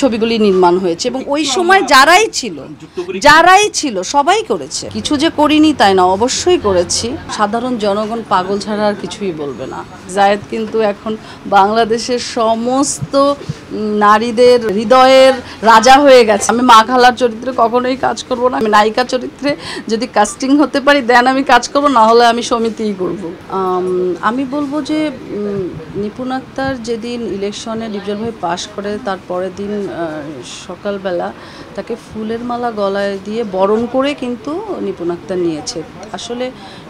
ছবিগুলি নির্মাণ হয়েছে এবং ওই সময় যারাই ছিল সবাই করেছে। কিছু যে করিনি তাই না, অবশ্যই করেছি। সাধারণ জনগণ পাগল ছাড়া আর কিছুই বলবে না। জায়েদ কিন্তু এখন বাংলাদেশের সমস্ত নারীদের হৃদয়ের রাজা হয়ে গেছে। আমি মা খালার চরিত্রে কখনোই কাজ করব না। আমি নায়িকা চরিত্রে যদি কাস্টিং হতে পারি দেন আমি কাজ করব, না হলে আমি সমিতিই করব। আমি বলবো যে নিপুণ আক্তার যেদিন ইলেকশনে ডিপজল ভাই পাশ করে তার পরের দিন সকালবেলা তাকে ফুলের মালা গলায় দিয়ে বরণ করে কিন্তু নিপুণ আক্তার নিয়েছে। আসলে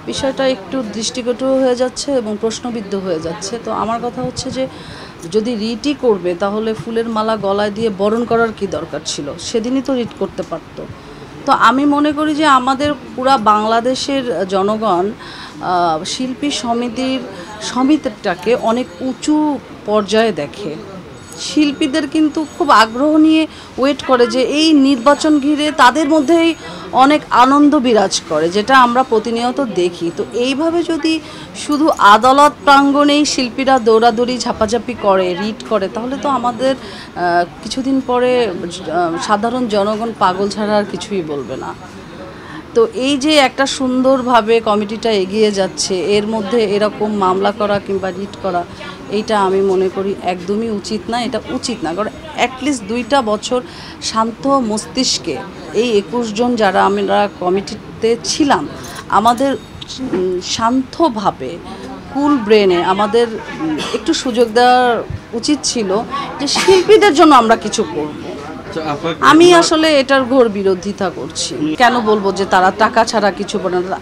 বিষয়টা একটু দৃষ্টিকটু হয়ে যাচ্ছে এবং প্রশ্নবিদ্ধ হয়ে যাচ্ছে। তো আমার কথা হচ্ছে যে যদি রিটই করবে তাহলে ফুলের মালা গলায় দিয়ে বরণ করার কি দরকার ছিল? সেদিনই তো রিট করতে পারত। তো আমি মনে করি যে আমাদের পুরা বাংলাদেশের জনগণ শিল্পী সমিতিটাকে অনেক উঁচু পর্যায়ে দেখে। শিল্পীদের কিন্তু খুব আগ্রহ নিয়ে ওয়েট করে যে এই নির্বাচন ঘিরে তাদের মধ্যেই অনেক আনন্দ বিরাজ করে, যেটা আমরা প্রতিনিয়ত দেখি। তো এইভাবে যদি শুধু আদালত প্রাঙ্গণেই শিল্পীরা দৌড়াদৌড়ি ঝাপাঝাপি করে, রিট করে, তাহলে তো আমাদের কিছুদিন পরে সাধারণ জনগণ পাগল ছাড়া আর কিছুই বলবে না। তো এই যে একটা সুন্দরভাবে কমিটিটা এগিয়ে যাচ্ছে, এর মধ্যে এরকম মামলা করা কিংবা রিট করা, এইটা আমি মনে করি একদমই উচিত না। এটা উচিত না, কারণ অ্যাটলিস্ট 2টা বছর শান্ত মস্তিষ্কে এই 21 জন যারা আমরা কমিটিতে ছিলাম, আমাদের শান্তভাবে কুল ব্রেনে আমাদের একটু সুযোগ দেওয়া উচিত ছিল যে শিল্পীদের জন্য আমরা কিছু করব। আমি আসলে এটার ঘোর বিরোধিতা করছি। কেন বলবো যে তারা টাকা ছাড়া কিছু বলে না?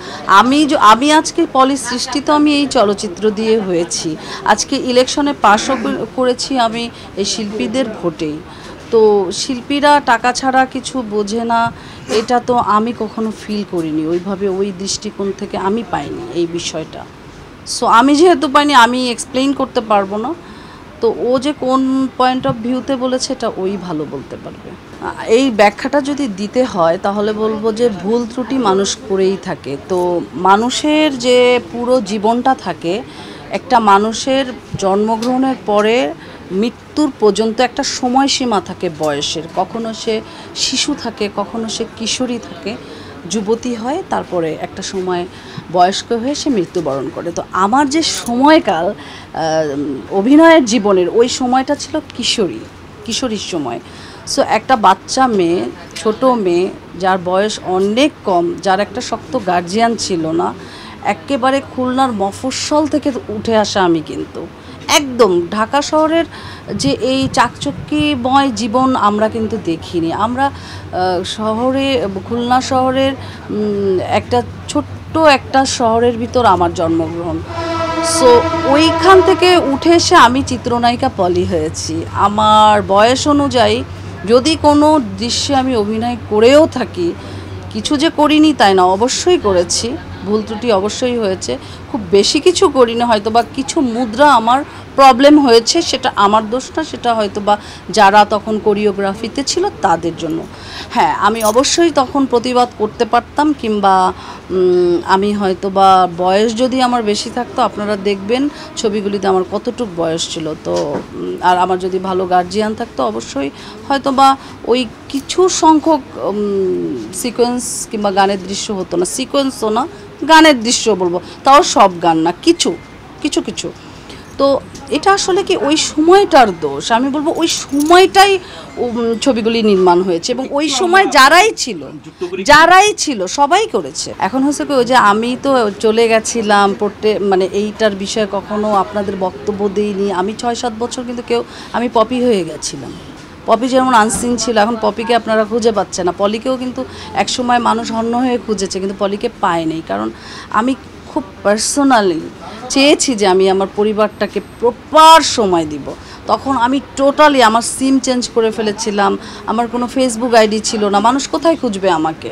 আমি আজকে পলি সৃষ্টি তো আমি এই চলচ্চিত্র দিয়ে হয়েছি, আজকে ইলেকশনে পাশও করেছি আমি এই শিল্পীদের ভোটেই। তো শিল্পীরা টাকা ছাড়া কিছু বোঝে না, এটা তো আমি কখনো ফিল করিনি ওইভাবে, ওই দৃষ্টিকোণ থেকে আমি পাইনি এই বিষয়টা। সো আমি যেহেতু পাইনি আমি এক্সপ্লেইন করতে পারবো না। তো ও যে কোন পয়েন্ট অফ ভিউতে বলেছে এটা ওই ভালো বলতে পারবে। এই ব্যাখ্যাটা যদি দিতে হয় তাহলে বলবো যে ভুল ত্রুটি মানুষ করেই থাকে। তো মানুষের যে পুরো জীবনটা থাকে, একটা মানুষের জন্মগ্রহণের পরে মৃত্যুর পর্যন্ত একটা সময়সীমা থাকে বয়সের। কখনো সে শিশু থাকে, কখনো সে কিশোরী থাকে, যুবতী হয়, তারপরে একটা সময় বয়স্ক হয়ে সে মৃত্যুবরণ করে। তো আমার যে সময়কাল অভিনয়ের জীবনের, ওই সময়টা ছিল কিশোরীর সময়। সো একটা বাচ্চা মেয়ে, ছোট মেয়ে, যার বয়স অনেক কম, যার একটা শক্ত গার্জিয়ান ছিল না, একেবারে খুলনার মফস্বল থেকে উঠে আসা আমি, কিন্তু একদম ঢাকা শহরের যে এই চাকচক্যময় জীবন আমরা কিন্তু দেখিনি। আমরা খুলনা শহরের একটা শহরের ভিতর আমার জন্মগ্রহণ। সো ওইখান থেকে উঠে এসে আমি চিত্রনায়িকা পলি হয়েছি। আমার বয়স অনুযায়ী যদি কোনো দৃশ্যে আমি অভিনয় করেও থাকি, কিছু যে করিনি তাই না, অবশ্যই করেছি। ভুল ত্রুটি অবশ্যই হয়েছে, খুব বেশি কিছু করিনি হয়তো, বা কিছু মুদ্রা আমার প্রবলেম হয়েছে, সেটা আমার দোষ না, সেটা হয়তো বা যারা তখন কোরিওগ্রাফিতে ছিল তাদের জন্য। হ্যাঁ, আমি অবশ্যই তখন প্রতিবাদ করতে পারতাম, কিংবা আমি হয়তো বা বয়স যদি আমার বেশি থাকতো, আপনারা দেখবেন ছবিগুলিতে আমার কতটুকু বয়স ছিল। তো আর আমার যদি ভালো গার্জিয়ান থাকতো, অবশ্যই হয়তো বা ওই কিছু সংখ্যক সিকোয়েন্স কিংবা গানের দৃশ্য হতো না। সিকোয়েন্সও না, গানের দৃশ্য বলবো, তাও সব গান না, কিছু। তো এটা আসলে কি ওই সময়টার দোষ। আমি বলবো ওই সময়টাই ছবিগুলি নির্মাণ হয়েছে এবং ওই সময় যারাই ছিল সবাই করেছে। এখন হচ্ছে কি, ওই যে আমি তো চলে গেছিলাম পড়তে, মানে এইটার বিষয়ে কখনো আপনাদের বক্তব্য দিইনি। আমি 6-7 বছর কিন্তু আমি পপি হয়ে গেছিলাম। পপি যেমন আনসিন ছিল, এখন পপিকে আপনারা খুঁজে পাচ্ছে না। পলিকেও কিন্তু একসময় মানুষ হন্য হয়ে খুঁজেছে, কিন্তু পলিকে পায়নি, কারণ আমি খুব পার্সোনালি চেয়েছি যে আমি আমার পরিবারটাকে প্রপার সময় দিব। তখন আমি টোটালি আমার সিম চেঞ্জ করে ফেলেছিলাম, আমার কোনো ফেসবুক আইডি ছিল না, মানুষ কোথায় খুঁজবে আমাকে?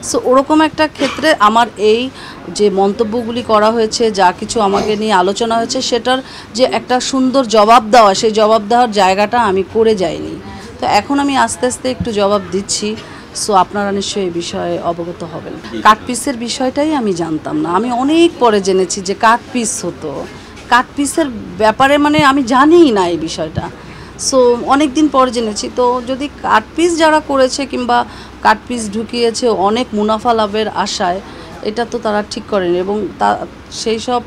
সো ওরকম একটা ক্ষেত্রে আমার এই যে মন্তব্যগুলি করা হয়েছে, যা কিছু আমাকে নিয়ে আলোচনা হয়েছে, সেটার যে একটা সুন্দর জবাব দেওয়া, সেই জবাব দেওয়ার জায়গাটা আমি করে যাইনি। তো এখন আমি আস্তে আস্তে একটু জবাব দিচ্ছি। সো আপনারা নিশ্চয়ই এই বিষয়ে অবগত হবেন। কাটপিসের বিষয়টাই আমি জানতাম না, আমি অনেক পরে জেনেছি যে কাটপিস হতো। কাটপিসের ব্যাপারে মানে আমি জানিই না এই বিষয়টা। সো অনেক দিন পর জেনেছি। তো যদি কাটপিস যারা করেছে কিংবা কাটপিস ঢুকিয়েছে অনেক মুনাফা লাভের আশায়, এটা তো তারা ঠিক করেনি, এবং সেই সব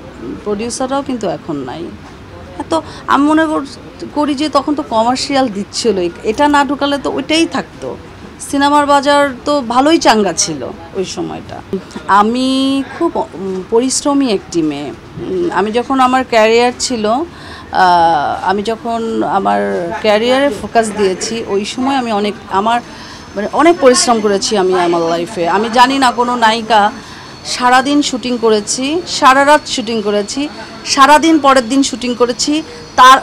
প্রডিউসাররাও কিন্তু এখন নাই। তো আমি মনে করি যে তখন তো কমার্শিয়াল দিচ্ছিল, এটা না ঢুকালে তো ওইটাই থাকতো। সিনেমার বাজার তো ভালোই চাঙ্গা ছিল ওই সময়টা। আমি খুব পরিশ্রমী একটি মেয়ে। আমি যখন আমার ক্যারিয়ার ছিল, আমি যখন আমার ক্যারিয়ারে ফোকাস দিয়েছি, ওই সময় আমি অনেক পরিশ্রম করেছি আমি আমার লাইফে। আমি জানি না কোনো নায়িকা সারাদিন শুটিং করেছি, সারা রাত শুটিং করেছি, সারাদিন পরের দিন শুটিং করেছি, তার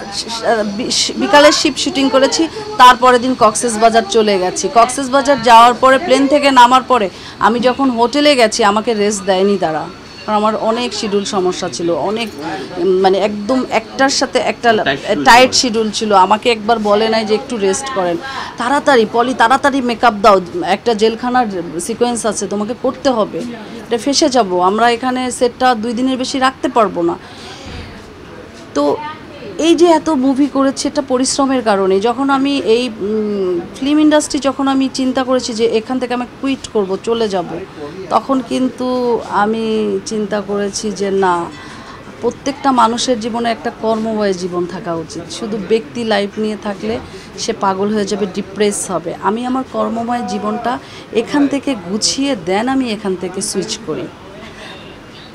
বিকালের শিফট শুটিং করেছি, তারপরের দিন কক্সবাজার চলে গেছি। কক্সবাজার যাওয়ার পরে প্লেন থেকে নামার পরে আমি যখন হোটেলে গেছি আমাকে রেস্ট দেয়নি তারা, কারণ আমার অনেক শিডিউল সমস্যা ছিল, অনেক মানে একদম একটার সাথে একটা টাইট শিডিউল ছিল। আমাকে একবার বলে নাই যে একটু রেস্ট করেন, তাড়াতাড়ি পলি তাড়াতাড়ি মেকআপ দাও, একটা জেলখানার সিকোয়েন্স আছে তোমাকে করতে হবে, এটা ফেসে যাব, আমরা এখানে সেটটা 2 দিনের বেশি রাখতে পারবো না। তো এই যে এত মুভি করেছে এটা পরিশ্রমের কারণে। যখন আমি এই ফিল্ম ইন্ডাস্ট্রি যখন আমি চিন্তা করেছি যে এখান থেকে আমি কুইট করব, চলে যাব, তখন কিন্তু আমি চিন্তা করেছি যে না, প্রত্যেকটা মানুষের জীবনে একটা কর্মময় জীবন থাকা উচিত। শুধু ব্যক্তি লাইফ নিয়ে থাকলে সে পাগল হয়ে যাবে, ডিপ্রেস হবে। আমি আমার কর্মময় জীবনটা এখান থেকে গুছিয়ে দেন আমি এখান থেকে সুইচ করি।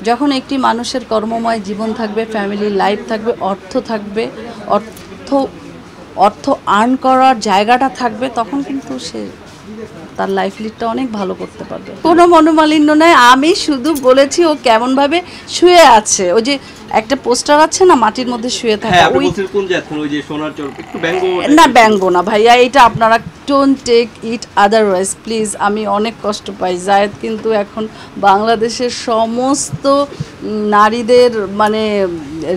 যখন একটি মানুষের কর্মময় জীবন থাকবে, ফ্যামিলি লাইফ থাকবে, অর্থ থাকবে, অর্থ আর্ন করার জায়গাটা থাকবে, তখন কিন্তু সে তার লাইফ লিডটা অনেক ভালো করতে পারবে। কোনো মনোমালিন্য নয়, আমি শুধু বলেছি ও কেমনভাবে শুয়ে আছে। ওই যে একটা পোস্টার আছে না মাটির মধ্যে শুয়ে থাকা, না ব্যঙ্গ না ভাইয়া, এটা আপনারা don't take it otherwise please. আমি অনেক কষ্ট পাই। জায়েদ কিন্তু এখন বাংলাদেশের সমস্ত নারীদের মানে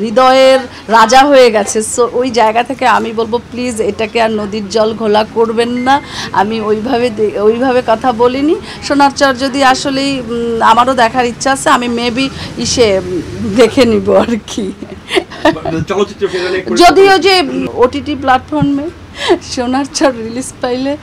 হৃদয়ের রাজা হয়ে গেছে। সো ওই জায়গা থেকে আমি বলবো প্লিজ এটাকে আর নদীর জল ঘোলা করবেন না। আমি ওইভাবে কথা বলিনি। সোনার চর যদি আসলেই আমারও দেখার ইচ্ছা আছে, আমি মেবি দেখে নিব আর কি। যদিও যে ওটিটি প্ল্যাটফর্মে সোনার চর রিলিজ পাইলে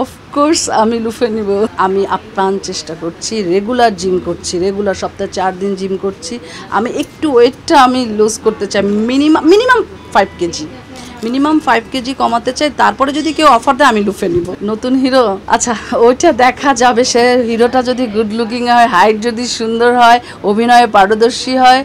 অফকোর্স আমি লুফে নিব। আমি আপ্রাণ চেষ্টা করছি, রেগুলার জিম করছি, রেগুলার সপ্তাহে 4 দিন জিম করছি। আমি একটু ওয়েটটা আমি লুজ করতে চাই, মিনিমাম 5 কেজি, মিনিমাম 5 কেজি কমাতে চাই। তারপরে যদি কেউ অফার দেয় আমি লুফে নিব। নতুন হিরো, আচ্ছা ওইটা দেখা যাবে। সে হিরোটা যদি গুড লুকিং হয়, হাইট যদি সুন্দর হয়, অভিনয়ে পারদর্শী হয়,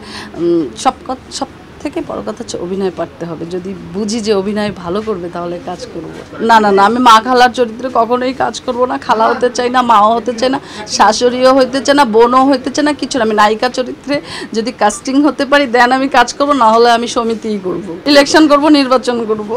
সব থেকে বড় কথা হচ্ছে অভিনয় পারতে হবে। যদি বুঝি যে অভিনয় ভালো করবে তাহলে কাজ করব। না, আমি মা খালার চরিত্রে কখনোই কাজ করব না। খালা হতে চাই না, মাও হতে চাই না, শাশুড়িও হইতে চাই না, বোনও হইতে চাই না, কিছু না। আমি নায়িকা চরিত্রে যদি কাস্টিং হতে পারি দেন আমি কাজ করব, না হলে আমি সমিতিই করব, ইলেকশন করব, নির্বাচন করব।